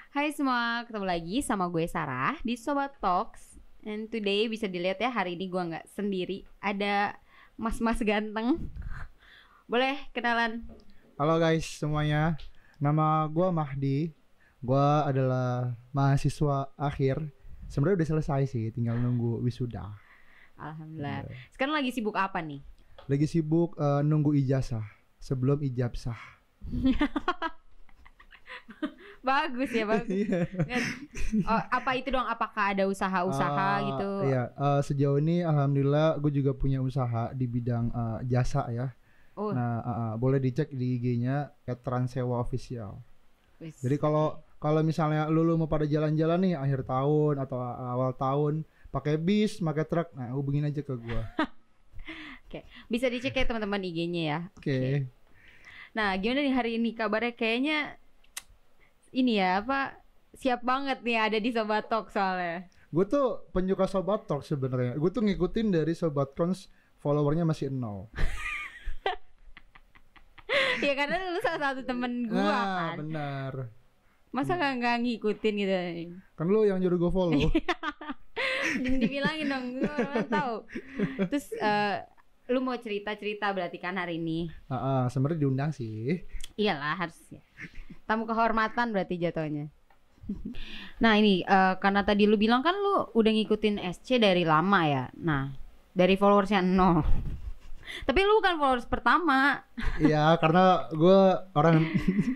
Hai semua, ketemu lagi sama gue Sarah di Sobat Talks. And today bisa dilihat ya, hari ini gue nggak sendiri. Ada mas-mas ganteng. Boleh kenalan? Halo guys semuanya, nama gue Mahdi. Gue adalah mahasiswa akhir. Sebenarnya udah selesai sih, tinggal nunggu wisuda. Alhamdulillah. Sekarang lagi sibuk apa nih? Lagi sibuk nunggu ijazah sebelum ijabsah. Bagus ya, bagus. Iya. Oh, apa itu dong? Apakah ada usaha-usaha gitu? Iya, sejauh ini alhamdulillah gue juga punya usaha di bidang jasa ya. Oh, Nah, boleh dicek di IG-nya @transewa official. wis. Jadi kalau misalnya lu mau pada jalan-jalan nih akhir tahun atau awal tahun pakai bis, pakai truk, nah hubungin aja ke gua. Oke, bisa dicek ya teman-teman IG-nya ya. Oke. Nah, gimana nih hari ini kabarnya? Kayaknya ini ya apa? Siap banget nih ada di Sobat Talk soalnya. Gue tuh penyuka Sobat Talk sebenarnya. Gue tuh ngikutin dari Sobat Cons, followernya masih 0. Ya karena lu salah satu temen gua kan. Benar. Masa nggak ngikutin gitu? Kan lu yang nyuruh gue follow. Jangan dibilangin dong, gue orang tahu. Terus lu mau cerita-cerita berarti kan hari ini? Sebenarnya diundang sih. Iyalah harusnya. Tamu kehormatan berarti jatuhnya. Nah ini karena tadi lu bilang kan lu udah ngikutin SC dari lama ya. Nah dari followersnya 0. Tapi lu bukan followers pertama. Iya, karena gue orang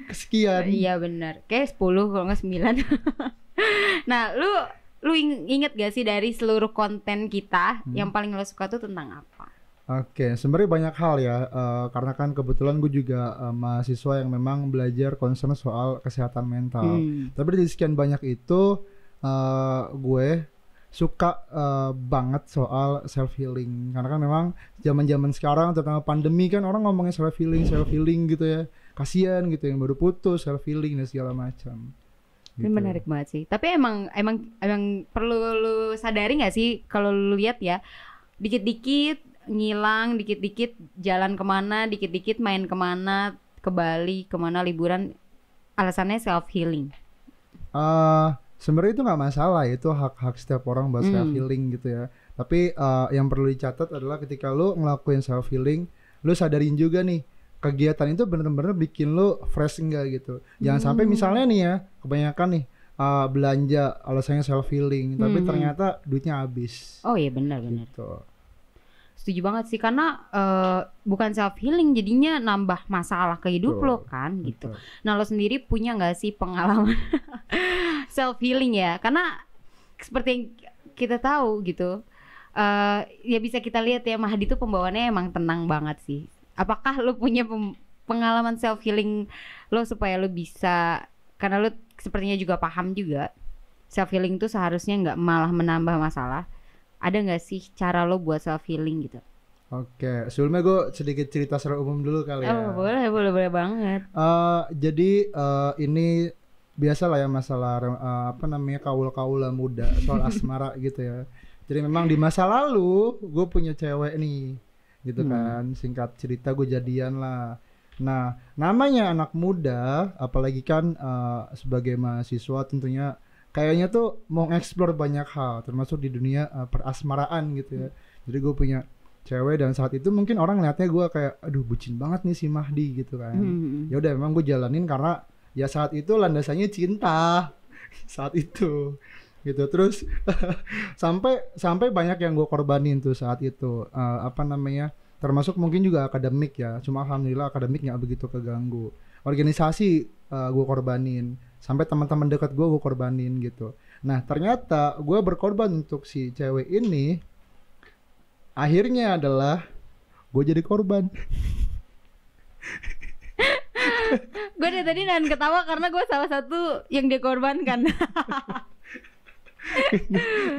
kesekian. Iya benar. Kayak 10 kalau nggak 9. Nah lu inget gak sih dari seluruh konten kita yang paling lo suka tuh tentang apa? Oke, sebenarnya banyak hal ya, karena kan kebetulan gue juga mahasiswa yang memang belajar concern soal kesehatan mental. Tapi dari sekian banyak itu, gue suka banget soal self healing, karena kan memang zaman sekarang terutama pandemi kan orang ngomongin self healing gitu ya, kasian gitu yang baru putus self healing dan segala macam. Ini menarik banget sih. Tapi emang perlu lu sadari nggak sih kalau lu lihat ya, dikit-dikit ngilang, dikit-dikit jalan kemana, dikit-dikit main kemana, ke Bali, kemana liburan, alasannya self healing. Sebenarnya itu nggak masalah, itu hak setiap orang buat self healing gitu ya. Tapi yang perlu dicatat adalah ketika lu ngelakuin self healing, lu sadarin juga nih kegiatan itu bener-bener bikin lu fresh enggak gitu. Jangan sampai misalnya nih ya, kebanyakan nih belanja alasannya self healing, tapi ternyata duitnya habis. Oh iya benar. Gitu. Setuju banget sih, karena bukan self healing jadinya nambah masalah ke hidup lo kan gitu. Nah lo sendiri punya nggak sih pengalaman self healing ya? Karena seperti yang kita tahu gitu, ya bisa kita lihat ya Mahdi tuh pembawaannya emang tenang banget sih. Apakah lo punya pengalaman self healing lo supaya lo bisa, karena lo sepertinya juga paham juga self healing tuh seharusnya nggak malah menambah masalah. Ada nggak sih cara lo buat self healing gitu? Oke, sebelumnya gue sedikit cerita secara umum dulu kali ya. Oh boleh banget. Jadi ini biasa lah ya masalah kaula muda soal asmara gitu ya. Jadi memang di masa lalu gue punya cewek nih, gitu kan. Singkat cerita gue jadian lah. Nah namanya anak muda, apalagi kan sebagai mahasiswa tentunya kayaknya tuh mau explore banyak hal, termasuk di dunia perasmaraan gitu ya. Jadi gue punya cewek dan saat itu mungkin orang ngeliatnya gue kayak, aduh bucin banget nih si Mahdi gitu kan. Ya udah memang gue jalanin karena ya saat itu landasannya cinta saat itu gitu. Terus sampai banyak yang gue korbanin tuh saat itu, termasuk mungkin juga akademik ya. Cuma alhamdulillah akademik nggak begitu keganggu. Organisasi gue korbanin, sampai teman-teman dekat gue korbanin gitu. Nah ternyata gue berkorban untuk si cewek ini, akhirnya adalah gue jadi korban. Gue dari tadi nahan ketawa karena gue salah satu yang dia korbankan.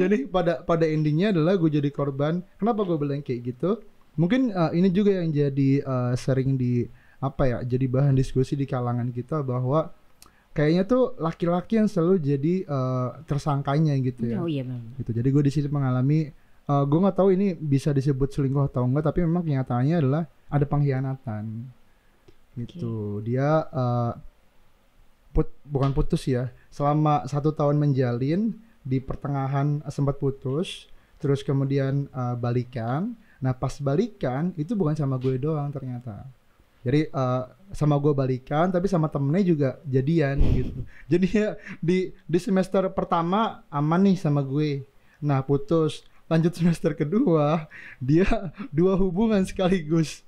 Jadi pada endingnya adalah gue jadi korban. Kenapa gue bilang kayak gitu? Mungkin ini juga yang jadi sering jadi bahan diskusi di kalangan kita, bahwa kayaknya tuh laki-laki yang selalu jadi tersangkanya gitu ya. Oh iya bang. Gitu. Jadi gue di sini mengalami, gue nggak tahu ini bisa disebut selingkuh atau enggak, tapi memang kenyataannya adalah ada pengkhianatan. Gitu. Dia bukan putus ya, selama 1 tahun menjalin, di pertengahan sempat putus, terus kemudian balikan. Nah pas balikan itu bukan sama gue doang ternyata. Jadi sama gue balikan, tapi sama temennya juga jadian gitu. Jadi ya di semester pertama aman nih sama gue. Nah putus, lanjut semester kedua dia 2 hubungan sekaligus.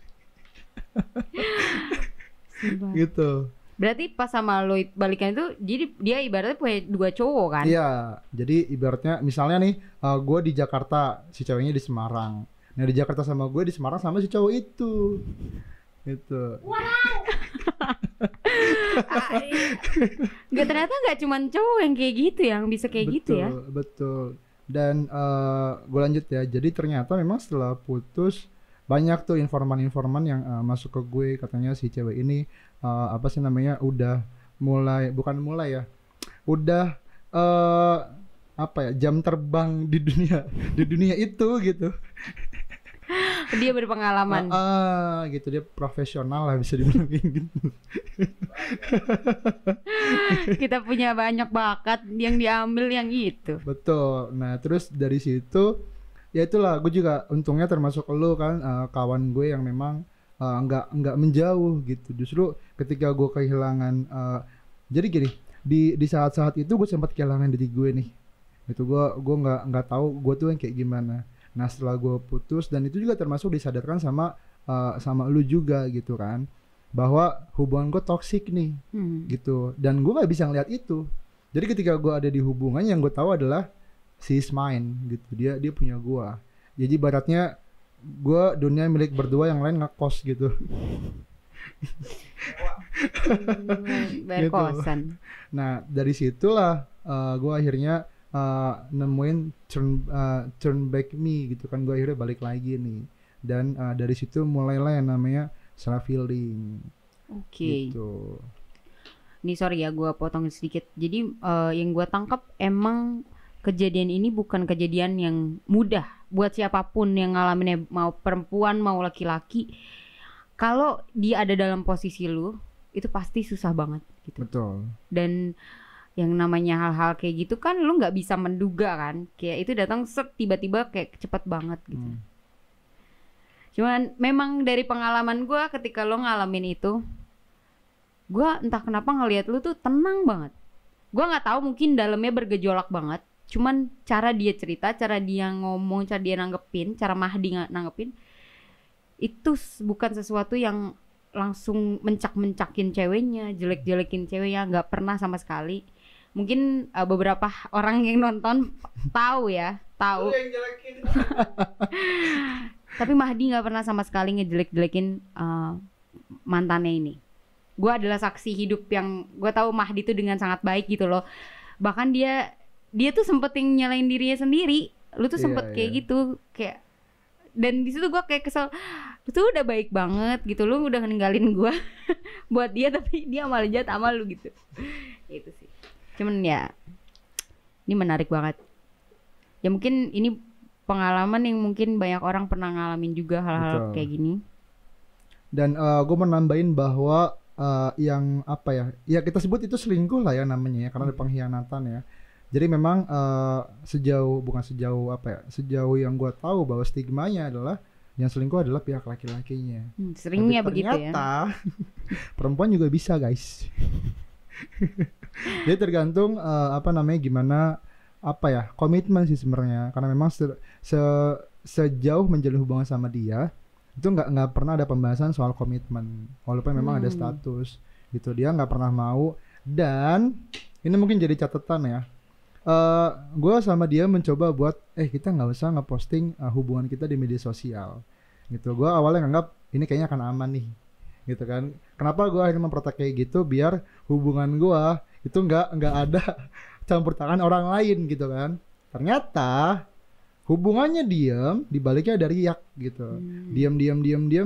Gitu. Berarti pas sama lo balikan itu, jadi dia ibaratnya punya 2 cowok kan? Iya, jadi ibaratnya misalnya nih, gue di Jakarta, si ceweknya di Semarang. Nah di Jakarta sama gue, di Semarang sama si cowok itu. Gitu. Wow. Ternyata nggak cuma cowok yang kayak gitu, yang bisa kayak Betul, gitu ya? Betul. Dan gue lanjut ya. Jadi ternyata memang setelah putus banyak tuh informan-informan yang masuk ke gue, katanya si cewek ini apa sih namanya, udah bukan mulai ya, udah apa ya, jam terbang di dunia itu gitu. Dia berpengalaman. Gitu, dia profesional lah bisa dibilang gitu. Kita punya banyak bakat yang diambil yang itu. Betul. Nah terus dari situ ya itulah, gue juga untungnya termasuk lo kan, kawan gue yang memang nggak menjauh gitu. Justru ketika gue kehilangan, jadi gini, di saat-saat itu gue sempat kehilangan diri gue nih. Itu gue nggak tahu gue tuh yang kayak gimana. Nah setelah gue putus, dan itu juga termasuk disadarkan sama lu juga gitu kan, bahwa hubungan gue toksik nih gitu. Dan gue nggak bisa ngeliat itu. Jadi ketika gue ada di hubungan, yang gue tahu adalah she is mine gitu, dia punya gue. Jadi baratnya gue dunia milik berdua, yang lain ngekos gitu. Bayar Gitu. kosan. Nah dari situlah gue akhirnya nemuin turn back me gitu kan. Gue akhirnya balik lagi nih, dan dari situ mulailah yang namanya self healing. Oke. Gitu. Nih sorry ya, gue potong sedikit. Jadi yang gue tangkap, emang kejadian ini bukan kejadian yang mudah buat siapapun yang ngalaminnya, mau perempuan mau laki-laki. Kalau dia ada dalam posisi lu, itu pasti susah banget gitu. Betul. Dan yang namanya hal-hal kayak gitu kan lu nggak bisa menduga kan, kayak itu datang tiba-tiba kayak cepet banget gitu. Cuman memang dari pengalaman gue, ketika lo ngalamin itu, gue entah kenapa ngelihat lu tuh tenang banget. Gue nggak tahu, mungkin dalamnya bergejolak banget. Cuman cara dia cerita, cara dia ngomong, cara dia nanggepin, cara Mahdi nanggepin, itu bukan sesuatu yang langsung mencak-mencakin ceweknya, jelek-jelekin ceweknya, nggak pernah sama sekali. Mungkin beberapa orang yang nonton tahu ya, tahu. Tapi Mahdi nggak pernah sama sekali ngejelek-jelekin mantannya ini. Gue adalah saksi hidup yang gue tahu Mahdi tuh dengan sangat baik gitu loh. Bahkan dia tuh sempet yang nyalain dirinya sendiri. Lu tuh sempet kayak gitu, kayak, dan di situ gue kayak kesel. Lu tuh udah baik banget gitu, lu udah ninggalin gue buat dia, tapi dia malah jahat sama lu gitu. Itu sih. Cuman ya, ini menarik banget. Ya mungkin ini pengalaman yang mungkin banyak orang pernah ngalamin juga hal-hal kayak gini. Dan gue menambahin bahwa yang apa ya, ya kita sebut itu selingkuh lah ya namanya ya, karena ada pengkhianatan ya. Jadi memang sejauh yang gue tahu, bahwa stigmanya adalah yang selingkuh adalah pihak laki-lakinya. Seringnya begitu ya. Ternyata perempuan juga bisa guys. Jadi tergantung gimana komitmen sih sebenarnya. Karena memang sejauh menjalin hubungan sama dia, itu nggak pernah ada pembahasan soal komitmen, walaupun memang ada status gitu. Dia nggak pernah mau. Dan ini mungkin jadi catatan ya, gue sama dia mencoba buat kita nggak usah ngeposting hubungan kita di media sosial gitu. Gue awalnya nganggap ini kayaknya akan aman nih gitu kan. Kenapa gue akhirnya memprotek kayak gitu, biar hubungan gue itu nggak ada campur tangan orang lain gitu kan. Ternyata hubungannya dibaliknya ada riak gitu. Diam,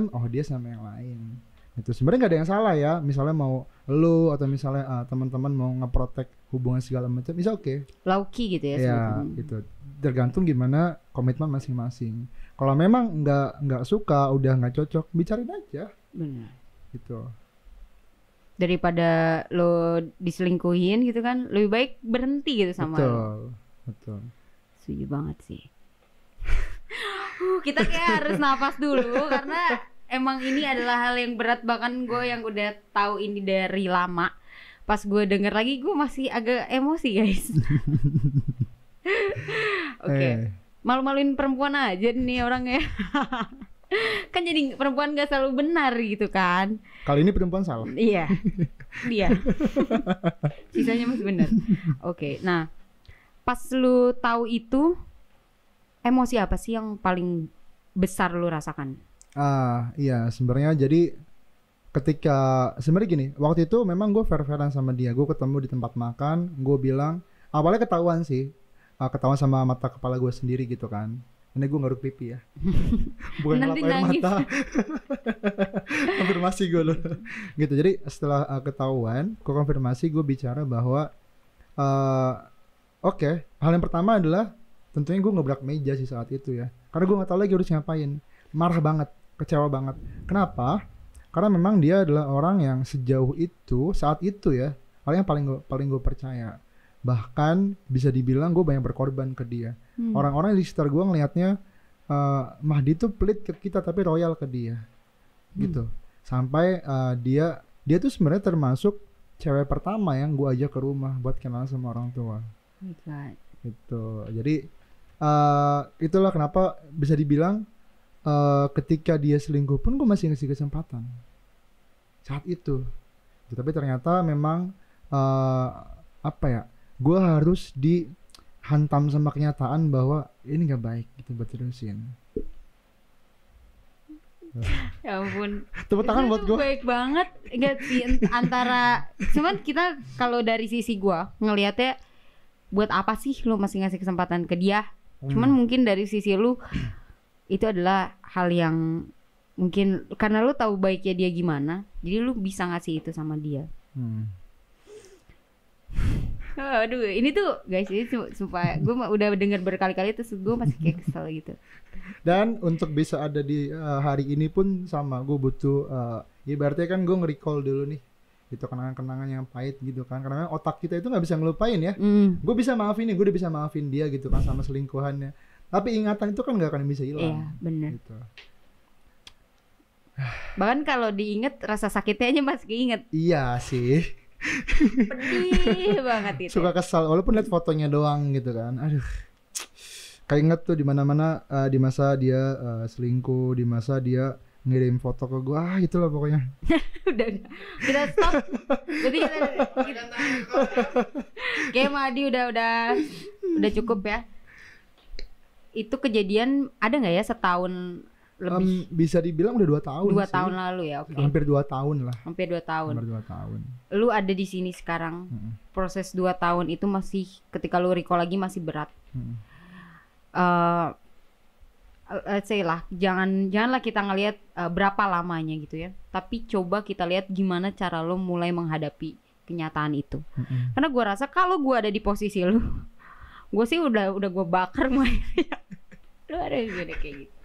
oh dia sama yang lain. Itu sebenarnya nggak ada yang salah ya. Misalnya mau lu atau misalnya teman-teman mau ngeprotek hubungan segala macam, bisa oke. Lauki gitu ya. Ya gitu. Tergantung gimana komitmen masing-masing. Kalau memang nggak suka, udah nggak cocok, bicarain aja. Benar. Gitu. daripada lo diselingkuhin gitu kan, lebih baik berhenti gitu sama lo. Betul. Setuju banget sih. Kita kayak harus nafas dulu karena emang ini adalah hal yang berat, bahkan gue yang udah tahu ini dari lama. Pas gue denger lagi gue masih agak emosi guys. Oke. Malu-maluin perempuan aja nih orangnya. Kan jadi perempuan gak selalu benar gitu kan. Kali ini perempuan salah. Iya. Dia. Sisanya masih benar. Oke. Nah, pas lu tahu itu, emosi apa sih yang paling besar lu rasakan? Iya sebenarnya jadi ketika sebenarnya gini, waktu itu memang gue fair-fairan sama dia. Gue ketemu di tempat makan, gue bilang awalnya ketahuan sih, ketahuan sama mata kepala gue sendiri gitu kan. Ini gue ngaruk pipi ya, bukan ngelap air mata. Konfirmasi gue loh, gitu. Jadi setelah ketahuan, gue konfirmasi, gue bicara bahwa oke, hal yang pertama adalah tentunya gue ngebrak meja sih saat itu ya, karena gue nggak tahu lagi harus ngapain. Marah banget, kecewa banget. Kenapa? Karena memang dia adalah orang yang sejauh itu saat itu ya, orang yang paling gue percaya. Bahkan bisa dibilang gue banyak berkorban ke dia. Orang-orang di sekitar gue ngelihatnya Mahdi tuh pelit ke kita tapi royal ke dia, gitu. Sampai dia tuh sebenarnya termasuk cewek pertama yang gue ajak ke rumah buat kenalan sama orang tua. Gitu. Jadi itulah kenapa bisa dibilang ketika dia selingkuh pun gue masih ngasih kesempatan saat itu. Tapi ternyata memang apa ya, gue harus dihantam sama kenyataan bahwa ini gak baik gitu buat terusin. Ya ampun. Tepuk tangan buat gue. Baik banget. Enggak sih, antara cuman kita kalau dari sisi gue ngelihatnya, buat apa sih lu masih ngasih kesempatan ke dia? Cuman mungkin dari sisi lu itu adalah hal yang mungkin karena lu tahu baiknya dia gimana, jadi lu bisa ngasih itu sama dia. Aduh, ini tuh guys, ini sumpah gue udah dengar berkali-kali terus gue masih kayak kesel gitu. Dan untuk bisa ada di hari ini pun sama, gue butuh ibaratnya kan gue nge-recall dulu nih, itu kenangan-kenangan yang pahit gitu kan, karena otak kita itu nggak bisa ngelupain ya. Gue bisa maafin nih, gue udah bisa maafin dia gitu kan sama selingkuhannya, tapi ingatan itu kan nggak akan bisa hilang. Iya benar. Gitu. Bahkan kalau diinget rasa sakitnya aja masih keinget. Iya sih. Pedih banget itu. Suka kesal walaupun lihat fotonya doang gitu kan. Aduh. Keinget tuh di mana-mana di masa dia selingkuh, di masa dia ngirim foto ke gua, itulah pokoknya. udah. Kita stop. Jadi kita kayak Madi udah cukup ya. Itu kejadian ada nggak ya setahun lebih? Bisa dibilang udah 2 tahun. 2 tahun lalu ya, oke. Hampir 2 tahun lah. Hampir 2 tahun. Hampir 2 tahun. Lu ada di sini sekarang. Proses 2 tahun itu masih, ketika lu recall lagi masih berat. Let's say lah, janganlah kita ngelihat berapa lamanya gitu ya. Tapi coba kita lihat gimana cara lu mulai menghadapi kenyataan itu. Karena gua rasa kalau gua ada di posisi lu, gue sih udah gue bakar mainnya. Lu ada kayak gitu.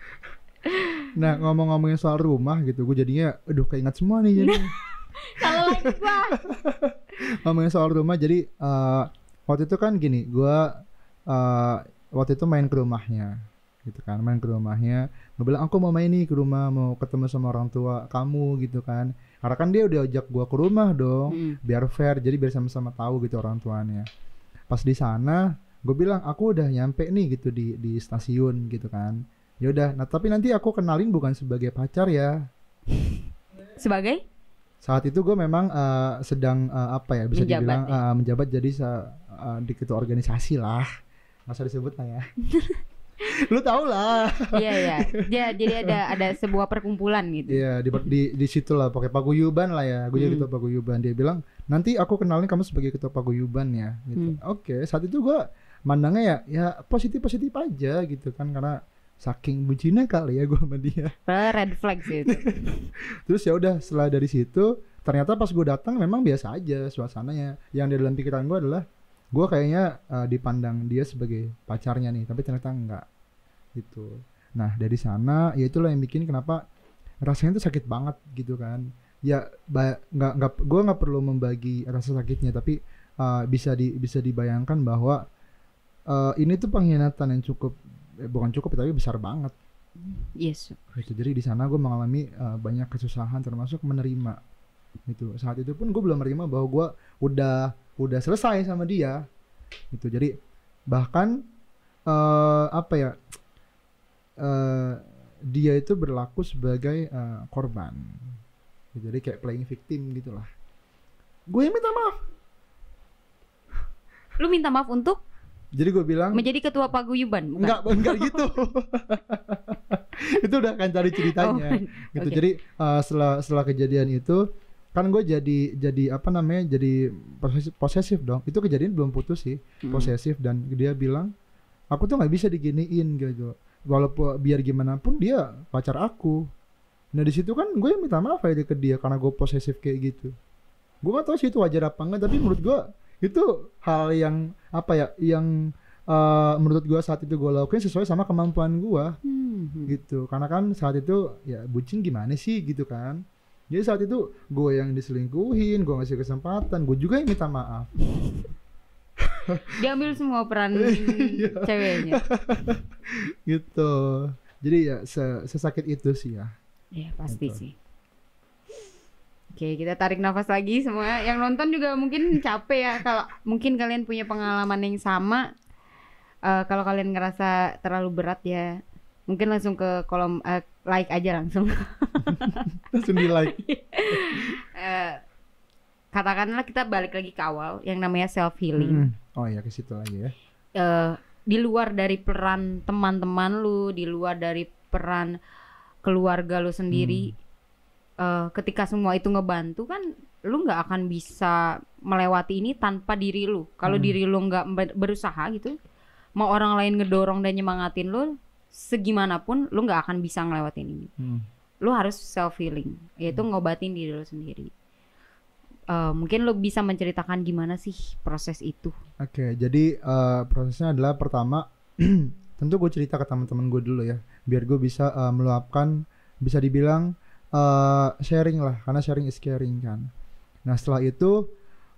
Nah, ngomongin soal rumah gitu, gue jadinya keinget semua nih jadi. Kalau lagi gue ngomongin soal rumah, jadi waktu itu kan gini, gue waktu itu main ke rumahnya gitu kan, gue bilang aku mau main nih ke rumah, mau ketemu sama orang tua kamu gitu kan, karena kan dia udah ajak gue ke rumah dong, biar fair, jadi biar sama-sama tahu gitu orang tuanya. Pas di sana gue bilang aku udah nyampe nih gitu di stasiun gitu kan. Ya udah, nah tapi nanti aku kenalin bukan sebagai pacar ya. Sebagai? Saat itu gue memang sedang apa ya, bisa menjabat, dibilang menjabat jadi di ketua organisasi lah. Nggak usah disebut lah ya. Lu tau lah. Iya. Jadi ada sebuah perkumpulan gitu. Iya, di situ lah pakai paguyuban lah ya. Gue jadi ketua paguyuban. Dia bilang, "Nanti aku kenalin kamu sebagai ketua paguyuban ya." Gitu. Oke, saat itu gue mandangnya ya positif aja gitu kan, karena saking bucinnya kali ya gue sama dia. Red flag sih itu. Terus ya udah, setelah dari situ ternyata pas gue datang memang biasa aja suasananya. Yang di dalam pikiran gue adalah gue kayaknya dipandang dia sebagai pacarnya nih, tapi ternyata enggak gitu. Nah dari sana ya itulah yang bikin kenapa rasanya tuh sakit banget gitu kan. ya gue nggak perlu membagi rasa sakitnya, tapi bisa dibayangkan bahwa ini tuh pengkhianatan yang cukup bukan cukup tapi besar banget. Yes. Gitu. Jadi di sana gue mengalami banyak kesusahan termasuk menerima. Gitu. Saat itu pun gue belum menerima bahwa gue udah selesai sama dia. Gitu. Jadi bahkan dia itu berlaku sebagai korban. Jadi kayak playing victim gitulah. Gue minta maaf. Lu minta maaf untuk? Jadi gue bilang menjadi ketua paguyuban, bukan? Enggak gitu. Itu udah akan cari ceritanya. Gitu. Okay. Jadi setelah kejadian itu kan gue jadi posesif dong. Itu kejadian belum putus sih, posesif, dan dia bilang aku tuh nggak bisa diginiin gitu. Walaupun biar gimana pun dia pacar aku. Nah di situ kan gue minta maaf aja ke dia karena gue posesif kayak gitu. Gue nggak tahu sih itu wajar apa enggak, tapi menurut gue itu hal yang menurut gue saat itu gue lakuin sesuai sama kemampuan gue. Gitu. Karena kan saat itu ya bucin gimana sih gitu kan. Jadi saat itu gue yang diselingkuhin, gue ngasih kesempatan, gue juga yang minta maaf. Diambil semua peran ceweknya. Gitu. Jadi ya sesakit itu sih ya. Ya pasti gitu. Sih. Oke, kita tarik nafas lagi semua. Yang nonton juga mungkin capek ya. Kalau mungkin kalian punya pengalaman yang sama, kalau kalian ngerasa terlalu berat ya, mungkin langsung ke kolom like aja langsung. Langsung di like. Katakanlah kita balik lagi ke awal, yang namanya self healing. Oh ya, ke situ lagi ya. Di luar dari peran teman-teman lu, di luar dari peran keluarga lu sendiri, ketika semua itu ngebantu kan, lu nggak akan bisa melewati ini tanpa diri lu. Kalau diri lu nggak berusaha gitu, mau orang lain ngedorong dan nyemangatin lu, segimanapun lu nggak akan bisa ngelewatin ini. Lu harus self healing, yaitu ngobatin diri lu sendiri. Mungkin lu bisa menceritakan gimana sih proses itu? Oke, jadi prosesnya adalah pertama, tentu gue cerita ke teman-teman gue dulu ya, biar gue bisa meluapkan, bisa dibilang sharing lah, karena sharing is caring kan. Nah setelah itu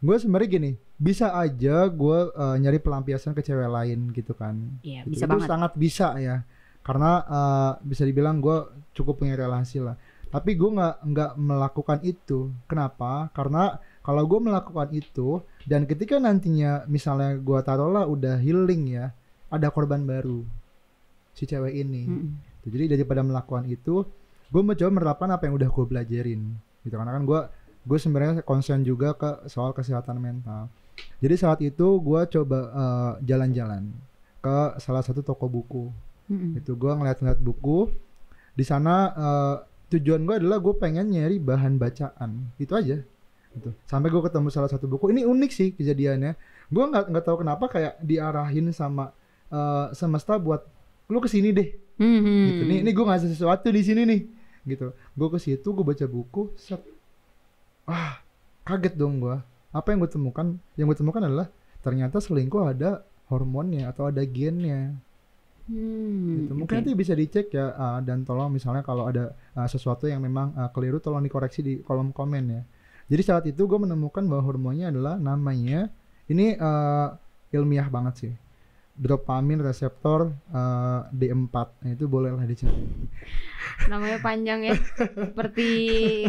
gue sebenarnya gini, bisa aja gue nyari pelampiasan ke cewek lain gitu kan. Iya, gitu. Bisa banget. Itu sangat bisa ya, karena bisa dibilang gue cukup punya relasi lah. Tapi gue nggak melakukan itu. Kenapa? Karena kalau gue melakukan itu dan ketika nantinya misalnya gue taruhlah udah healing ya, ada korban baru si cewek ini. Jadi daripada melakukan itu, gue mencoba menerapkan apa yang udah gue pelajarin. Gitu. Karena kan gue sebenarnya concern juga ke soal kesehatan mental. Jadi saat itu gue coba jalan-jalan ke salah satu toko buku. Itu gue ngeliat-ngeliat buku. Di sana tujuan gue adalah gue pengen nyari bahan bacaan, itu aja. Gitu. Sampai gue ketemu salah satu buku. Ini unik sih kejadiannya. Gue nggak tahu kenapa kayak diarahin sama semesta buat lu kesini deh. Gitu. Nih gue ngasih sesuatu di sini nih. Gitu. Gue ke situ, gue baca buku. Kaget dong gue. Apa yang gue temukan? Yang gue temukan adalah ternyata selingkuh ada hormonnya atau ada gennya. Gitu. Mungkin nanti bisa dicek ya, dan tolong misalnya kalau ada sesuatu yang memang keliru tolong dikoreksi di kolom komen ya. Jadi saat itu gue menemukan bahwa hormonnya adalah namanya, ini ilmiah banget sih, dopamine reseptor D4. Nah, itu bolehlah dicari. Namanya panjang ya, seperti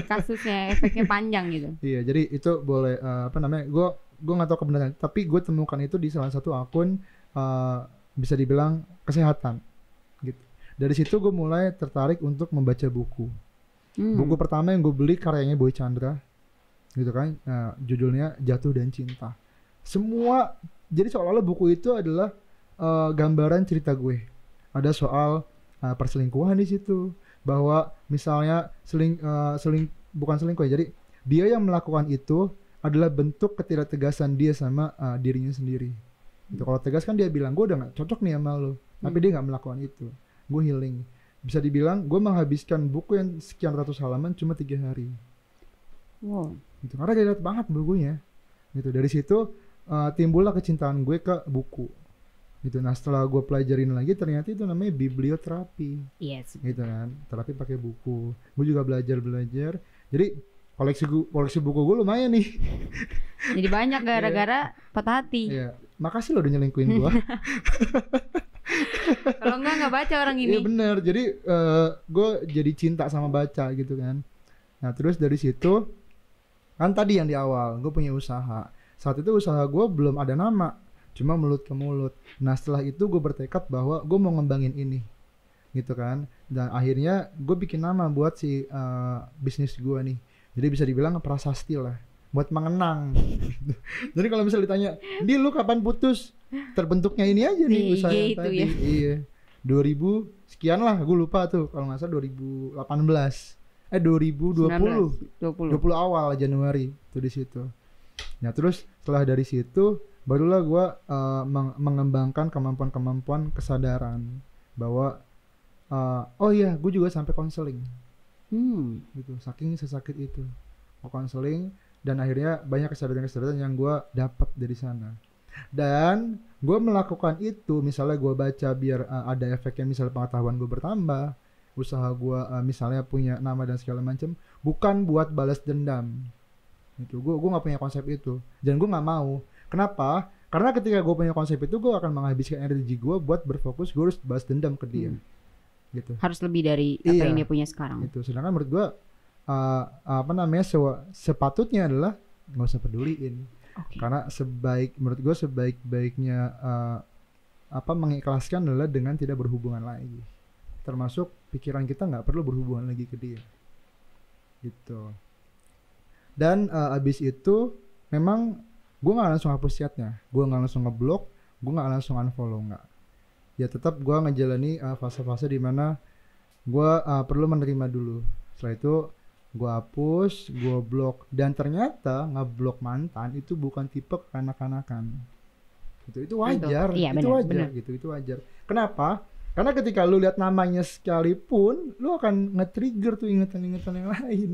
kasusnya, efeknya panjang gitu. Iya, jadi itu boleh gue nggak tahu kebenaran, tapi gue temukan itu di salah satu akun bisa dibilang kesehatan gitu. Dari situ gue mulai tertarik untuk membaca buku. Buku pertama yang gue beli karyanya Boy Chandra gitu kan, judulnya Jatuh dan Cinta. Semua, jadi seolah-olah buku itu adalah gambaran cerita gue. Ada soal perselingkuhan di situ, bahwa misalnya bukan selingkuh ya, jadi dia yang melakukan itu adalah bentuk ketidaktegasan dia sama dirinya sendiri. Gitu. Kalau tegas kan dia bilang gue udah gak cocok nih sama lo, tapi dia gak melakukan itu. Gue healing. Bisa dibilang gue menghabiskan buku yang sekian ratus halaman cuma 3 hari. Wow. Gitu. Karena relate banget bukunya. Gitu. Dari situ timbullah kecintaan gue ke buku. Gitu. Nah setelah gue pelajarin lagi ternyata itu namanya biblioterapi. Yes. Gitu kan. Terapi pakai buku. Gue juga belajar. Jadi koleksi buku gue lumayan nih. Jadi banyak gara-gara patah hati. Iya. Makasih lo udah nyelingkuhin gue. Kalau nggak baca orang ini. Iya bener. Jadi gue jadi cinta sama baca gitu kan. Nah terus dari situ kan tadi yang di awal gue punya usaha. Saat itu usaha gue belum ada nama, cuma mulut ke mulut. Nah setelah itu gue bertekad bahwa gue mau ngembangin ini, gitu kan. Dan akhirnya gue bikin nama buat si bisnis gue nih. Jadi bisa dibilang prasasti lah, buat mengenang. Jadi kalau misalnya ditanya, "Di lu kapan putus?" Terbentuknya ini aja nih usaha yang gitu tadi. ya. Iya. 2000 sekian lah, gue lupa tuh. Kalau nggak salah 2018. 2020 20 awal Januari tuh di situ. Nah terus setelah dari situ barulah gue mengembangkan kemampuan kesadaran bahwa oh iya gue juga sampai konseling gitu, saking sesakit itu mau konseling, dan akhirnya banyak kesadaran yang gue dapat dari sana. Dan gue melakukan itu, misalnya gue baca biar ada efeknya, misalnya pengetahuan gue bertambah, usaha gue misalnya punya nama dan segala macam, bukan buat balas dendam. Itu gue nggak punya konsep itu, dan gue nggak mau. Kenapa? Karena ketika gue punya konsep itu, gue akan menghabiskan energi gue buat berfokus gue harus balas dendam ke dia. Gitu. Harus lebih dari apa yang dia punya sekarang. Itu. Sedangkan menurut gue sepatutnya adalah nggak usah peduliin. Karena menurut gue sebaik-baiknya mengikhlaskan adalah dengan tidak berhubungan lagi. Termasuk pikiran kita nggak perlu berhubungan lagi ke dia, gitu. Dan abis itu memang gue nggak langsung hapus chatnya, gue nggak langsung ngeblok, gue nggak langsung unfollow, nggak. Ya tetap gue ngejalani fase-fase di mana gue perlu menerima dulu. Setelah itu gue hapus, gue blok. Dan ternyata ngeblok mantan itu bukan tipe kekanak-kanakan. Itu wajar, iya, itu wajar gitu, itu wajar. Kenapa? Karena ketika lu lihat namanya sekalipun, lu akan nge-trigger tuh ingatan-ingatan yang lain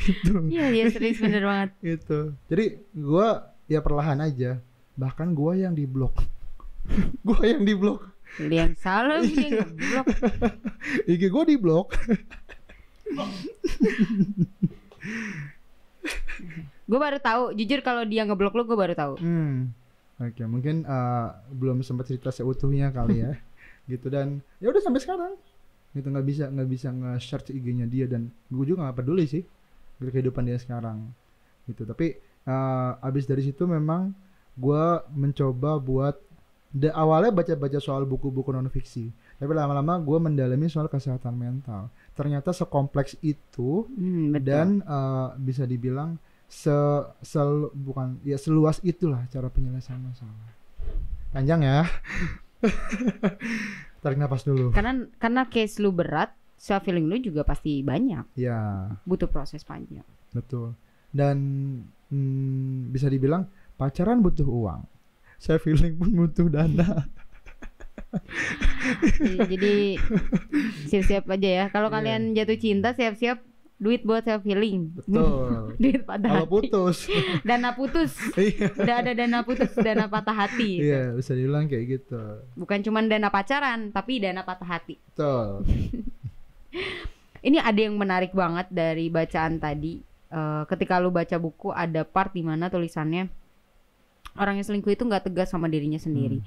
gitu. Iya serius, bener banget. Gitu. Jadi gue ya perlahan aja. Bahkan gue yang diblok. Gue yang diblok. Yang salah dia ngeblok. IG gue diblok. Gue baru tahu, jujur kalau dia ngeblok lu gue baru tahu. Oke, mungkin belum sempat cerita seutuhnya kali ya. Gitu, dan ya udah sampai sekarang gitu, nggak bisa nge-search IG-nya dia, dan gue juga nggak peduli sih kehidupan dia sekarang gitu. Tapi abis dari situ memang gue mencoba buat awalnya baca soal buku-buku non fiksi, tapi lama-lama gue mendalami soal kesehatan mental. Ternyata sekompleks itu, dan bisa dibilang seluas itulah cara penyelesaian masalah. Panjang ya. Tarik napas dulu. Karena case lu berat, self healing lu juga pasti banyak. Ya. Butuh proses panjang. Betul. Dan bisa dibilang pacaran butuh uang, self healing pun butuh dana. Jadi siap-siap aja ya. Kalau kalian jatuh cinta, siap-siap duit buat self healing. Betul. Duit patah kalau hati. putus. Dana putus. Udah ada dana putus, dana patah hati. Iya, bisa dibilang kayak gitu. Bukan cuma dana pacaran, tapi dana patah hati. Betul. Ini ada yang menarik banget dari bacaan tadi. Ketika lu baca buku, ada part di mana tulisannya orang yang selingkuh itu nggak tegas sama dirinya sendiri.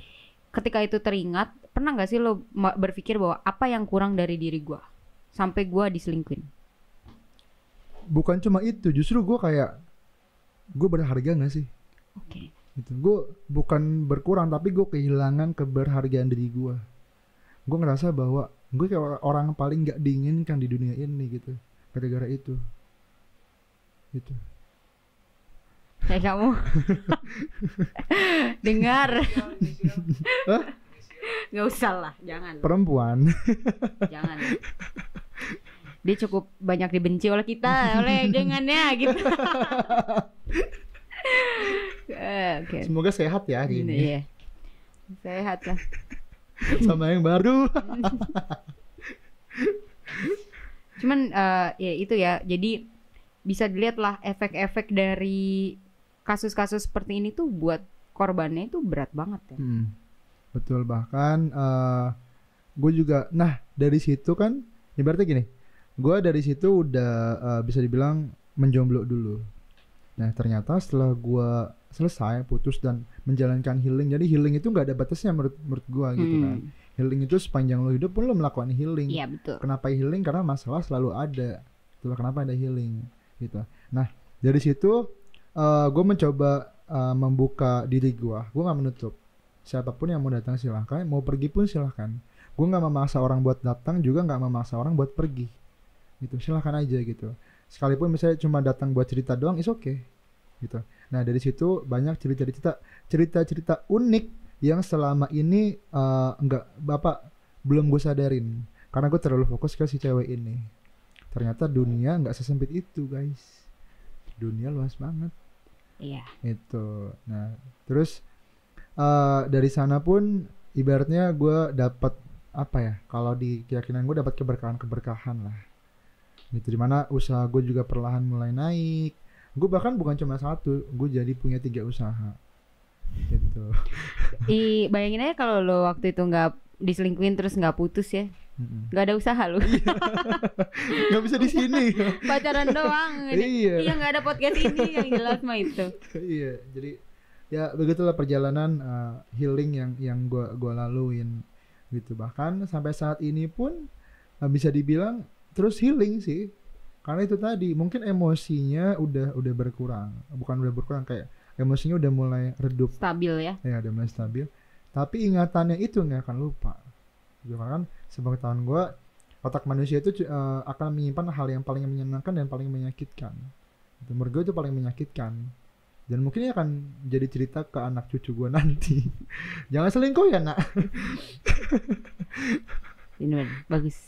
Ketika itu teringat, pernah nggak sih lo berpikir bahwa apa yang kurang dari diri gue sampai gue diselingkuhin? Bukan cuma itu, justru gue kayak gue berharga nggak sih? Oke. Gitu. Gue bukan berkurang, tapi gue kehilangan keberhargaan diri gue. Gue ngerasa bahwa gue kayak orang paling nggak diinginkan di dunia ini gitu, gara-gara itu. Gitu. Kayak kamu dengar. Nggak usah lah, jangan. Perempuan. Jangan. Dia cukup banyak dibenci oleh kita, oleh gengannya gitu. Okay. Semoga sehat ya hari ini. Iya. Sehat lah. Sama yang baru. Cuman ya itu ya. Jadi bisa dilihat lah efek-efek dari kasus-kasus seperti ini tuh buat korbannya itu berat banget ya. Betul, bahkan gue juga, nah dari situ kan ibaratnya gini, gue dari situ udah bisa dibilang menjomblo dulu. Nah ternyata setelah gue selesai putus dan menjalankan healing, jadi healing itu nggak ada batasnya menurut gue gitu kan. Healing itu sepanjang lo hidup pun lo melakukan healing. Iya betul. Kenapa healing? Karena masalah selalu ada. Itulah kenapa ada healing gitu. Nah dari situ gue mencoba membuka diri gue nggak menutup. Siapapun yang mau datang silahkan, mau pergi pun silahkan. Gue nggak memaksa orang buat datang, juga nggak memaksa orang buat pergi gitu, silahkan aja gitu. Sekalipun misalnya cuma datang buat cerita doang, is okay gitu. Nah dari situ banyak cerita-cerita unik yang selama ini belum gue sadarin karena gue terlalu fokus ke si cewek ini. Ternyata dunia nggak sesempit itu guys, dunia luas banget. Iya. Itu. Nah terus dari sana pun ibaratnya gue dapat apa ya? Kalau di keyakinan gue dapat keberkahan lah. Gitu, dimana usaha gue juga perlahan mulai naik. Gue bahkan bukan cuma satu, gue jadi punya 3 usaha gitu. Bayangin aja kalau lo waktu itu nggak diselingkuhin terus nggak putus ya, nggak ada usaha lo. Nggak bisa di sini. Pacaran doang. Iya nggak ada podcast ini yang jelas mah itu. Iya, jadi ya begitulah perjalanan healing yang gue laluin gitu. Bahkan sampai saat ini pun bisa dibilang terus healing sih, karena itu tadi mungkin emosinya udah berkurang, bukan udah berkurang, kayak emosinya udah mulai redup, stabil ya udah mulai stabil, tapi ingatannya itu nggak akan lupa gitu kan. Sepengetahuan gue, otak manusia itu akan menyimpan hal yang paling menyenangkan dan paling menyakitkan itu. Menurut gue itu paling menyakitkan dan mungkin akan jadi cerita ke anak cucu gue nanti. Jangan selingkuh ya nak. ini bagus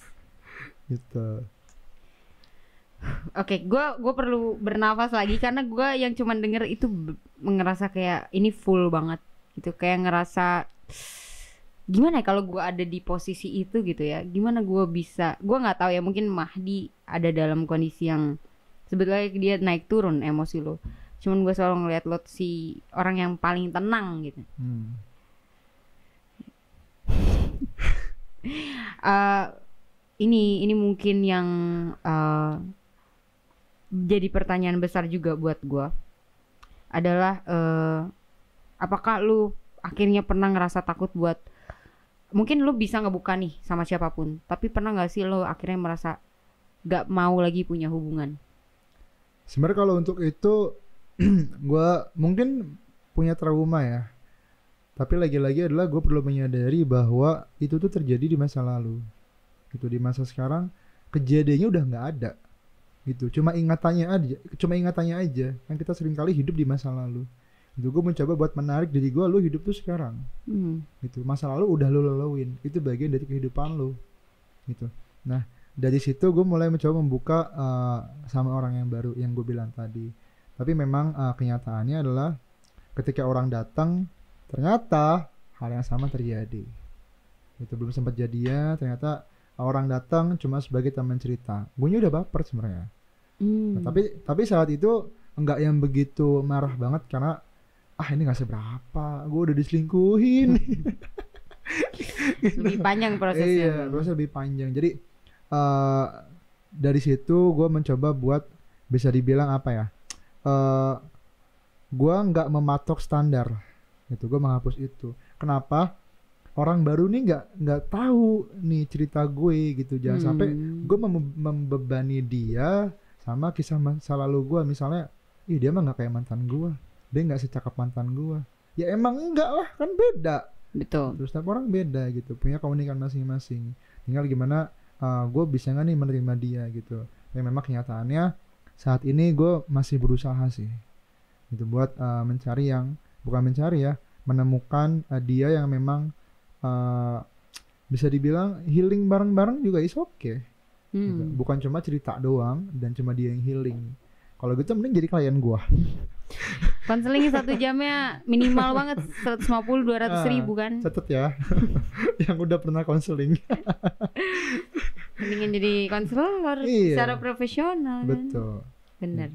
gitu. Oke, gue perlu bernafas lagi karena gue yang cuman denger itu ngerasa kayak ini full banget gitu, kayak ngerasa gimana ya kalau gue ada di posisi itu gitu ya, gimana gue bisa, gue nggak tahu ya, mungkin Mahdi ada dalam kondisi yang sebetulnya dia naik turun emosi lo, cuman gue selalu ngeliat lo si orang yang paling tenang gitu. Ini mungkin yang jadi pertanyaan besar juga buat gue adalah apakah lu akhirnya pernah ngerasa takut buat, mungkin lu bisa ngebuka nih sama siapapun, tapi pernah nggak sih lu akhirnya merasa nggak mau lagi punya hubungan? Sebenarnya kalau untuk itu gue mungkin punya trauma ya, tapi lagi-lagi adalah gue perlu menyadari bahwa itu tuh terjadi di masa lalu gitu. Di masa sekarang kejadiannya udah nggak ada gitu, cuma ingatannya aja kan. Kita sering kali hidup di masa lalu itu. Gue mencoba buat menarik diri gue, lu hidup tuh sekarang gitu. Masa lalu udah lu laluin, itu bagian dari kehidupan lu gitu. Nah dari situ gue mulai mencoba membuka sama orang yang baru yang gue bilang tadi. Tapi memang kenyataannya adalah ketika orang datang ternyata hal yang sama terjadi itu. Belum sempat jadian, ternyata orang datang cuma sebagai teman cerita. Gue udah baper sebenarnya. Nah, tapi saat itu enggak yang begitu marah banget karena ini nggak seberapa, gue udah diselingkuhin. Lebih panjang prosesnya. Iya, prosesnya lebih panjang. Jadi dari situ gue mencoba buat bisa dibilang apa ya? Gue nggak mematok standar. Gitu, gue menghapus itu. Kenapa? Orang baru nih nggak tahu nih cerita gue gitu. Jangan sampai gue membebani dia sama kisah masa lalu gue. Misalnya, dia mah nggak kayak mantan gue, dia nggak secakap mantan gue. Ya emang enggak lah, kan beda. Betul. Terus setiap orang beda gitu, punya keunikan masing-masing. Tinggal gimana gue bisa nggak nih menerima dia gitu. Ya memang kenyataannya saat ini gue masih berusaha sih gitu buat menemukan dia yang memang bisa dibilang healing bareng-bareng juga is okay gitu. Bukan cuma cerita doang dan cuma dia yang healing. Kalau gitu mending jadi klien gua. Konseling 1 jamnya minimal banget 150-200 ribu kan. Catet ya. Yang udah pernah konseling. Mendingan jadi konselor secara profesional. Betul. Bener.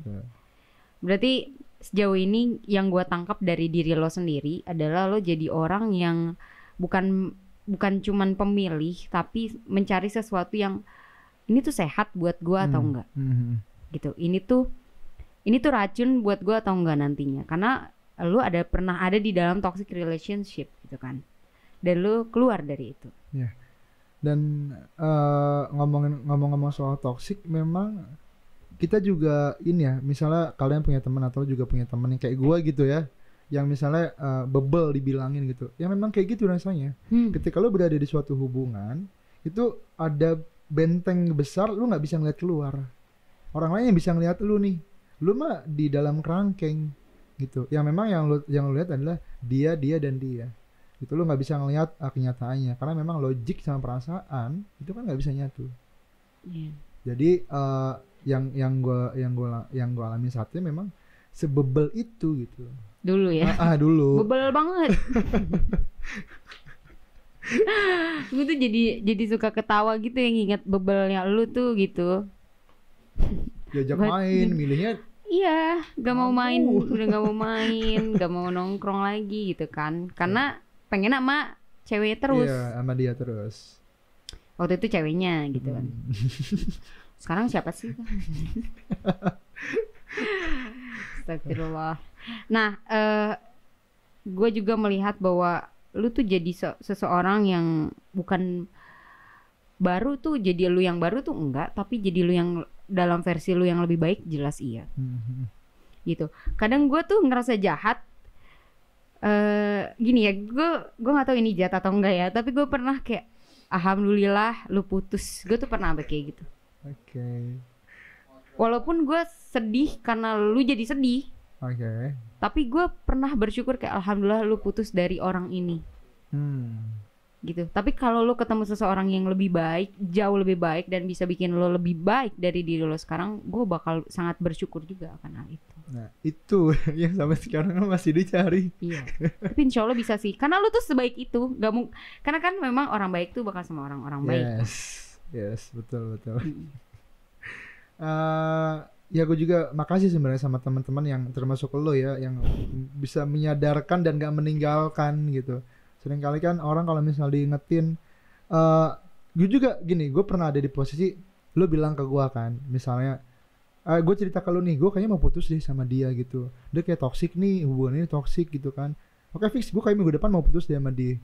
Berarti sejauh ini yang gue tangkap dari diri lo sendiri adalah lo jadi orang yang bukan cuman pemilih, tapi mencari sesuatu yang ini tuh sehat buat gue atau enggak gitu. Ini tuh ini tuh racun buat gue atau enggak nantinya, karena lu pernah ada di dalam toxic relationship gitu kan, dan lu keluar dari itu. Ya. Dan ngomong-ngomong soal toxic, memang kita juga ini ya, misalnya kalian punya teman atau juga punya teman yang kayak gue gitu ya, yang misalnya bebel dibilangin gitu, ya memang kayak gitu rasanya. Ketika lu berada di suatu hubungan, itu ada benteng besar, lu nggak bisa ngeliat keluar. Orang lain yang bisa ngeliat lu nih, lu mah di dalam kerangkeng gitu. Yang memang yang lu lihat adalah dia dan dia. Itu lu nggak bisa ngelihat kenyataannya, karena memang logik sama perasaan itu kan nggak bisa nyatu. Jadi yang gue alami saat ini memang sebebel itu gitu. Dulu ya. Dulu. Bebel banget. Gue tuh jadi suka ketawa gitu yang ingat bebelnya lu tuh gitu. Diajak main, milihnya iya, gak mau main, udah gak mau main, gak mau nongkrong lagi gitu kan, karena pengen sama ceweknya terus. Iya, sama dia terus. Waktu itu ceweknya gitu kan. Sekarang siapa sih? Astagfirullah. Nah, gue juga melihat bahwa lu tuh jadi seseorang yang bukan baru tuh, jadi lu yang baru tuh enggak, tapi jadi lu yang dalam versi lu yang lebih baik, jelas iya. Gitu. Kadang gue tuh ngerasa jahat. Gini ya, gue nggak tahu ini jahat atau enggak ya, tapi gue pernah kayak alhamdulillah lu putus. Gue tuh pernah kayak gitu. Oke. Walaupun gue sedih karena lu jadi sedih. Oke. Tapi gue pernah bersyukur kayak alhamdulillah lu putus dari orang ini. Gitu. Tapi kalau lu ketemu seseorang yang lebih baik, jauh lebih baik, dan bisa bikin lu lebih baik dari diri lu sekarang, gue bakal sangat bersyukur juga akan hal itu. Nah itu yang sampai sekarang masih dicari. Iya. Tapi insya Allah bisa sih, karena lu tuh sebaik itu. Karena kan memang orang baik tuh bakal sama orang-orang baik. Yes, betul. Ya gue juga makasih sebenarnya sama teman-teman yang termasuk lo ya, yang bisa menyadarkan dan gak meninggalkan gitu. Seringkali kan orang kalau misal diingetin, gue juga gini, gue pernah ada di posisi lo bilang ke gue kan, misalnya gue cerita ke lo nih, gue kayaknya mau putus deh sama dia gitu, dia kayak toksik nih, hubungan ini toksik gitu kan. Oke, fix, gue kayak minggu depan mau putus deh sama dia.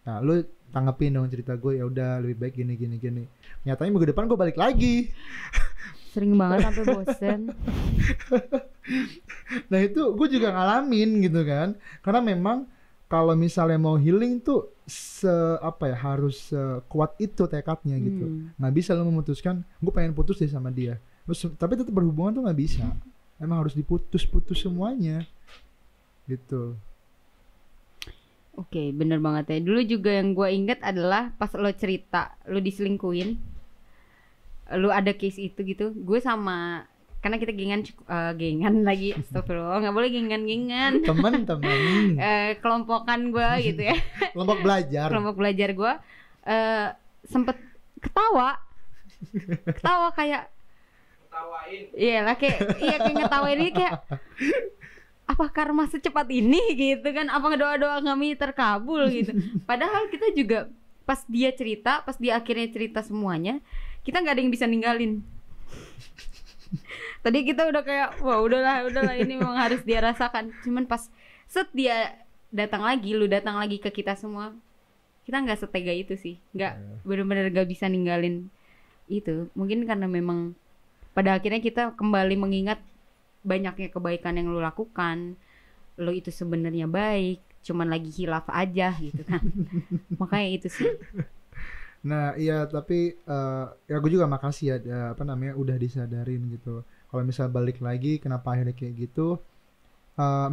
Nah lo tanggepin dong cerita gue, ya udah lebih baik gini. Nyatanya minggu depan gue balik lagi. Sering banget sampai bosen. Nah itu gue juga ngalamin gitu kan, karena memang kalau misalnya mau healing tuh harus kuat itu tekadnya gitu. Nggak bisa lo memutuskan gue pengen putus deh sama dia, tapi tetap berhubungan tuh nggak bisa. Emang harus diputus semuanya gitu. Oke, bener banget ya. Dulu juga yang gue inget adalah pas lo cerita lo diselingkuhin, lo ada case itu gitu. Gue sama, karena kita gengan lagi, astagfirullah, nggak boleh gengan. Teman-teman. Kelompokan gue gitu ya. Kelompok belajar gue sempet ketawa kayak ngetawain. Iya kayak ngetawain ini kayak apa karma secepat ini gitu kan, apa doa kami terkabul gitu. Padahal kita juga pas dia akhirnya cerita semuanya, kita nggak ada yang bisa ninggalin. Tadi kita udah kayak wah udahlah ini memang harus dia rasakan. Cuman pas dia lu datang lagi ke kita semua, kita nggak setega itu sih, nggak benar-benar nggak bisa ninggalin itu. Mungkin karena memang pada akhirnya kita kembali mengingat banyaknya kebaikan yang lu lakukan, lu itu sebenarnya baik, cuman lagi hilaf aja gitu kan. Makanya itu sih. Nah iya, tapi ya gue juga makasih ya udah disadarin gitu. Kalau misal balik lagi kenapa akhirnya kayak gitu,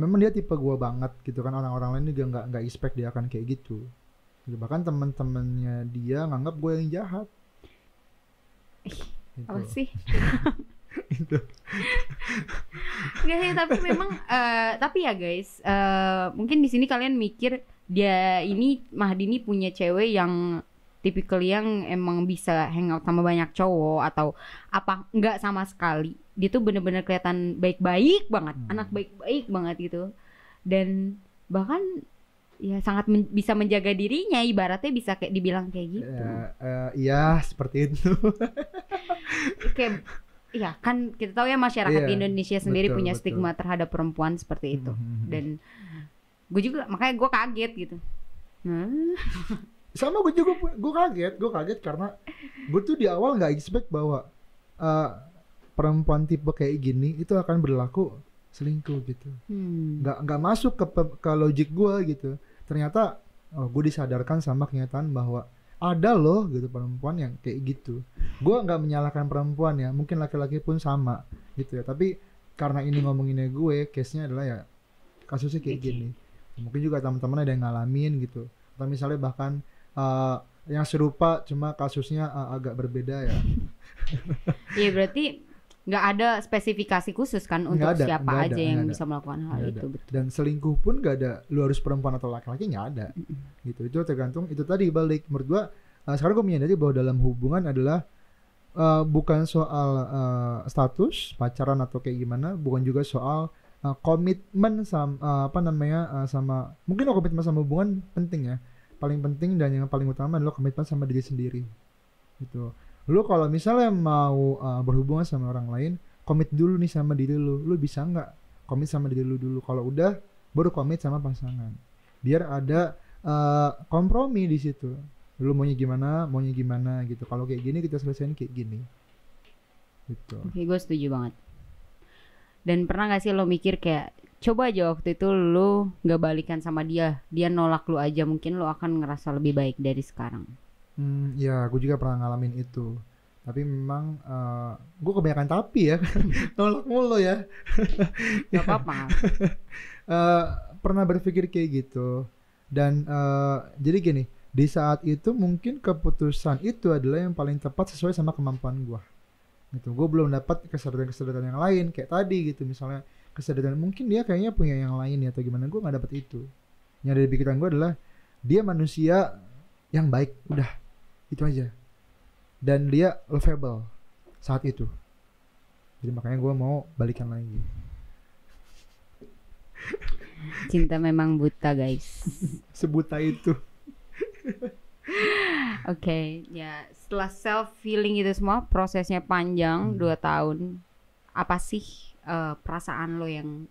memang dia tipe gue banget gitu kan. Orang-orang lain juga nggak expect dia akan kayak gitu. Bahkan teman-temannya dia nganggap gue yang jahat. Gitu. Apa sih? Itu. Gak sih, tapi memang tapi ya guys, mungkin di sini kalian mikir Mahdi ini punya cewek yang tipikal yang emang bisa hangout sama banyak cowok atau apa, enggak sama sekali. Dia tuh bener-bener kelihatan baik-baik banget, anak baik-baik banget gitu. Dan bahkan ya sangat bisa menjaga dirinya, ibaratnya bisa kayak dibilang kayak gitu. Iya seperti itu. Kayak ya kan kita tahu ya masyarakat di Indonesia sendiri punya stigma terhadap perempuan seperti itu. Dan gue juga makanya gue kaget gitu. Sama gue juga, gue kaget karena gue tuh di awal nggak expect bahwa perempuan tipe kayak gini itu akan berlaku selingkuh gitu. Nggak masuk ke logik gue gitu. Ternyata gue disadarkan sama kenyataan bahwa ada loh gitu perempuan yang kayak gitu. Gue nggak menyalahkan perempuan ya, mungkin laki-laki pun sama gitu ya. Tapi karena ini ngomonginnya gue, case-nya adalah ya kasusnya kayak gini. Mungkin juga teman-teman ada yang ngalamin gitu. Atau misalnya bahkan yang serupa cuma kasusnya agak berbeda ya. Iya berarti nggak ada spesifikasi khusus kan untuk siapa aja yang bisa melakukan hal itu. Betul. Dan selingkuh pun nggak ada, lu harus perempuan atau laki-laki, nggak ada. Gitu. Itu tergantung, itu tadi balik. Menurut gua sekarang gua menyadari bahwa dalam hubungan adalah bukan soal status pacaran atau kayak gimana, bukan juga soal komitmen sama sama mungkin komitmen sama hubungan penting ya. Paling penting dan yang paling utama adalah komitmen sama diri sendiri. Gitu. Lu kalau misalnya mau berhubungan sama orang lain, komit dulu nih sama diri lu. Lu bisa nggak komit sama diri lu dulu? Kalau udah, baru komit sama pasangan. Biar ada kompromi di situ. Lu maunya gimana gitu. Kalau kayak gini kita selesaiin kayak gini. Gitu. Oke, gue setuju banget. Dan pernah nggak sih lo mikir kayak, coba aja waktu itu lu nggak balikan sama dia nolak lu aja, mungkin lu akan ngerasa lebih baik dari sekarang. Ya, gue juga pernah ngalamin itu. Tapi memang gue kebanyakan tapi ya, nolak mulu ya. Gak apa-apa. Pernah berpikir kayak gitu. Dan jadi gini, di saat itu mungkin keputusan itu adalah yang paling tepat sesuai sama kemampuan gue. Gitu. Gue belum dapat kesadaran-kesadaran yang lain kayak tadi gitu. Misalnya kesadaran mungkin dia kayaknya punya yang lain ya atau gimana, gue nggak dapet itu. Yang ada di pikiran gue adalah dia manusia yang baik, udah. Itu aja. Dan dia lovable saat itu. Jadi makanya gue mau balikan lagi. Cinta memang buta guys. Sebuta itu. Oke, ya setelah self healing itu semua prosesnya panjang 2 tahun. Apa sih perasaan lo yang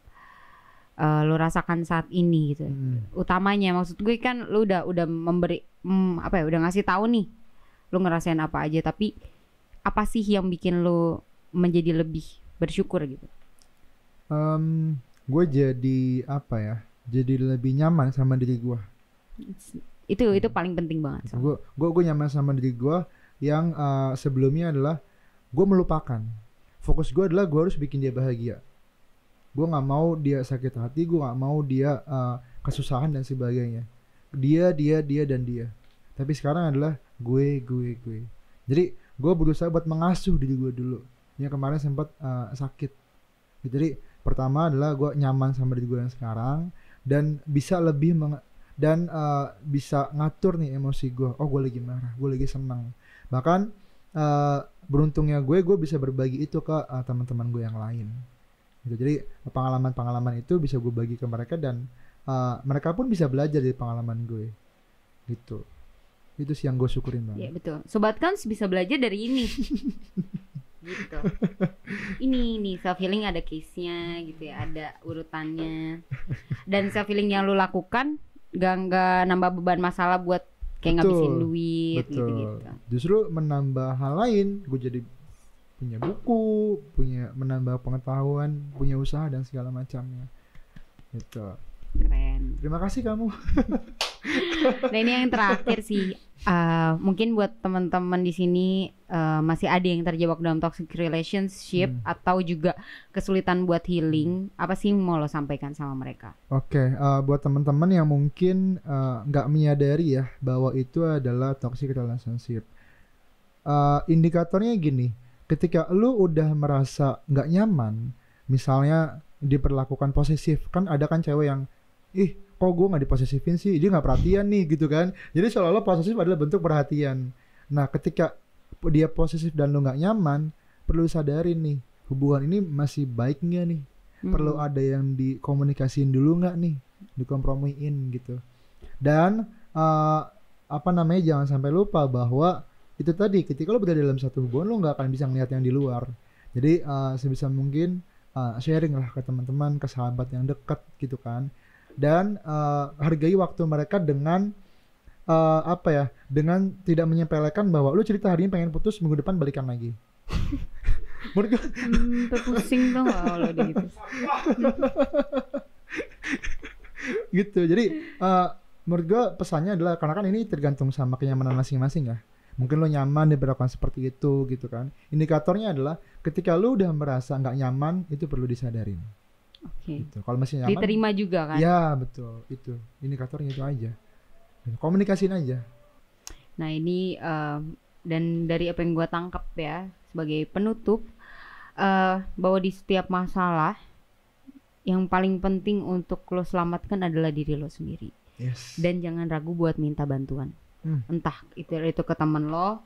lo rasakan saat ini gitu? Utamanya maksud gue kan lo udah memberi udah ngasih tahu nih lo ngerasain apa aja, tapi apa sih yang bikin lo menjadi lebih bersyukur gitu? Gue jadi jadi lebih nyaman sama diri gue. Itu paling penting banget. Gue nyaman sama diri gue yang sebelumnya adalah gue melupakan. Fokus gue adalah gue harus bikin dia bahagia. Gue nggak mau dia sakit hati, gue nggak mau dia kesusahan dan sebagainya. Dia dan dia. Tapi sekarang adalah gue. Jadi gue berusaha buat mengasuh diri gue dulu. Yang kemarin sempat sakit. Jadi pertama adalah gue nyaman sama diri gue yang sekarang dan bisa lebih bisa ngatur nih emosi gue. Oh, gue lagi marah, gue lagi senang. Bahkan beruntungnya gue bisa berbagi itu ke teman-teman gue yang lain. Gitu. Jadi pengalaman-pengalaman itu bisa gue bagi ke mereka dan mereka pun bisa belajar dari pengalaman gue. Gitu. Itu sih yang gue syukurin banget. Iya betul. Sobat Kans bisa belajar dari ini. Gitu. Ini self healing ada case-nya gitu ya, ada urutannya. Dan self healing yang lu lakukan gak nambah beban masalah buat kayak ngabisin duit gitu. Justru menambah hal lain. Gue jadi punya buku, menambah pengetahuan, punya usaha dan segala macamnya. Gitu. Keren. Terima kasih kamu. Nah ini yang terakhir sih. Mungkin buat teman-teman di sini masih ada yang terjebak dalam toxic relationship atau juga kesulitan buat healing. Apa sih yang mau lo sampaikan sama mereka? Oke, buat teman-teman yang mungkin nggak menyadari ya bahwa itu adalah toxic relationship. Indikatornya gini, ketika lu udah merasa nggak nyaman, misalnya diperlakukan posesif, kan ada kan cewek yang kok gue nggak diposesifin sih, dia nggak perhatian nih gitu kan. Jadi seolah-olah posesif adalah bentuk perhatian. Nah ketika dia posesif dan lu nggak nyaman, perlu sadarin nih, hubungan ini masih baik nggak nih, perlu ada yang dikomunikasiin dulu nggak nih, dikompromiin gitu. Dan jangan sampai lupa bahwa itu tadi, ketika lu berada dalam satu hubungan lu nggak akan bisa ngelihat yang di luar. Jadi sebisa mungkin sharing lah ke teman-teman, ke sahabat yang dekat gitu kan. Dan hargai waktu mereka dengan apa ya? Dengan tidak menyepelekan bahwa lu cerita hari ini pengen putus, minggu depan balikan lagi. Menurut gue Pusing dong kalau udah gitu. gitu. Jadi menurut gue pesannya adalah, karena kan ini tergantung sama kenyamanan masing-masing ya. Mungkin lo nyaman diperlakukan seperti itu gitu kan. Indikatornya adalah ketika lo udah merasa nggak nyaman, itu perlu disadarin. Oke. Gitu. Kalau masih nyaman, Diterima juga kan. ya betul, itu indikatornya itu aja. Komunikasiin aja. Nah ini dan dari apa yang gue tangkap ya sebagai penutup, bahwa di setiap masalah yang paling penting untuk lo selamatkan adalah diri lo sendiri. Yes. Dan jangan ragu buat minta bantuan. Entah itu ke teman lo,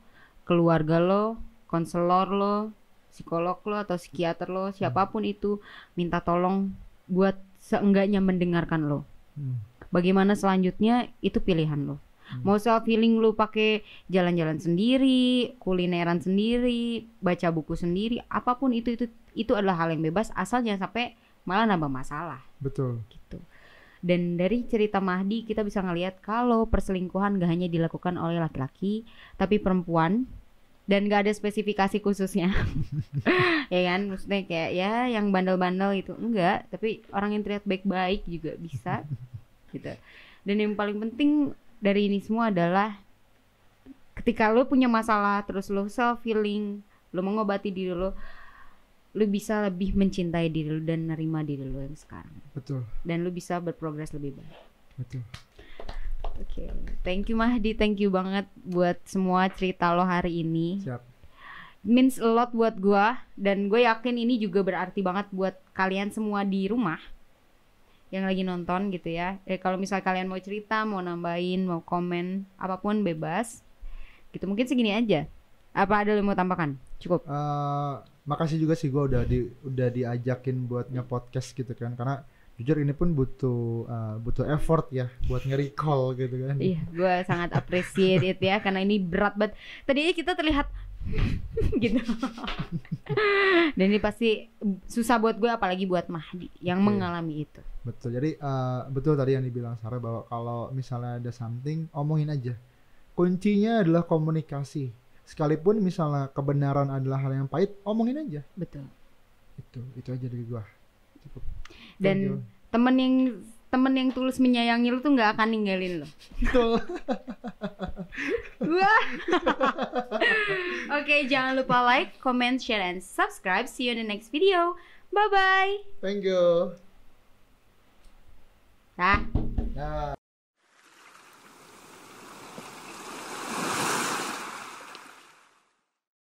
keluarga lo, konselor lo, psikolog lo atau psikiater lo, siapapun itu, minta tolong buat seenggaknya mendengarkan lo. Bagaimana selanjutnya itu pilihan lo. Mau self healing lu pakai jalan-jalan sendiri, kulineran sendiri, baca buku sendiri, apapun itu adalah hal yang bebas, asal jangan sampai malah nambah masalah. Betul. Gitu. Dan dari cerita Mahdi kita bisa ngelihat kalau perselingkuhan gak hanya dilakukan oleh laki-laki, tapi perempuan, dan gak ada spesifikasi khususnya. Ya kan, maksudnya kayak ya yang bandel-bandel itu enggak, tapi orang yang terlihat baik-baik juga bisa. Gitu. Dan yang paling penting dari ini semua adalah ketika lo punya masalah terus lo self healing, lo mengobati diri lo bisa lebih mencintai diri lo dan nerima diri lo yang sekarang. Betul. Dan lo bisa berprogres lebih baik. Betul. Oke, thank you Mahdi, thank you banget buat semua cerita lo hari ini. Siap. Means a lot buat gua, dan gue yakin ini juga berarti banget buat kalian semua di rumah yang lagi nonton gitu ya. Kalau misal kalian mau cerita, mau nambahin, mau komen, apapun bebas. Gitu, mungkin segini aja. Apa ada yang mau tambahkan? Cukup. Makasih juga sih gue udah diajakin buat nge-podcast gitu kan, karena jujur ini pun butuh effort ya buat nge-recall gitu kan. Iya, gue sangat appreciate it ya, karena ini berat banget. Tadinya kita terlihat gitu. Dan ini pasti susah buat gue, apalagi buat Mahdi yang mengalami itu. Betul. Jadi betul tadi yang dibilang Sarah, bahwa kalau misalnya ada something, omongin aja. Kuncinya adalah komunikasi. Sekalipun misalnya kebenaran adalah hal yang pahit, omongin aja. Betul. Itu aja dari gua. Cukup. Dan temen yang tulus menyayangi lu tuh nggak akan ninggalin lo. Betul. Wah. Oke, jangan lupa like, comment, share, and subscribe. See you in the next video. Bye bye. Thank you. Dah. Nah.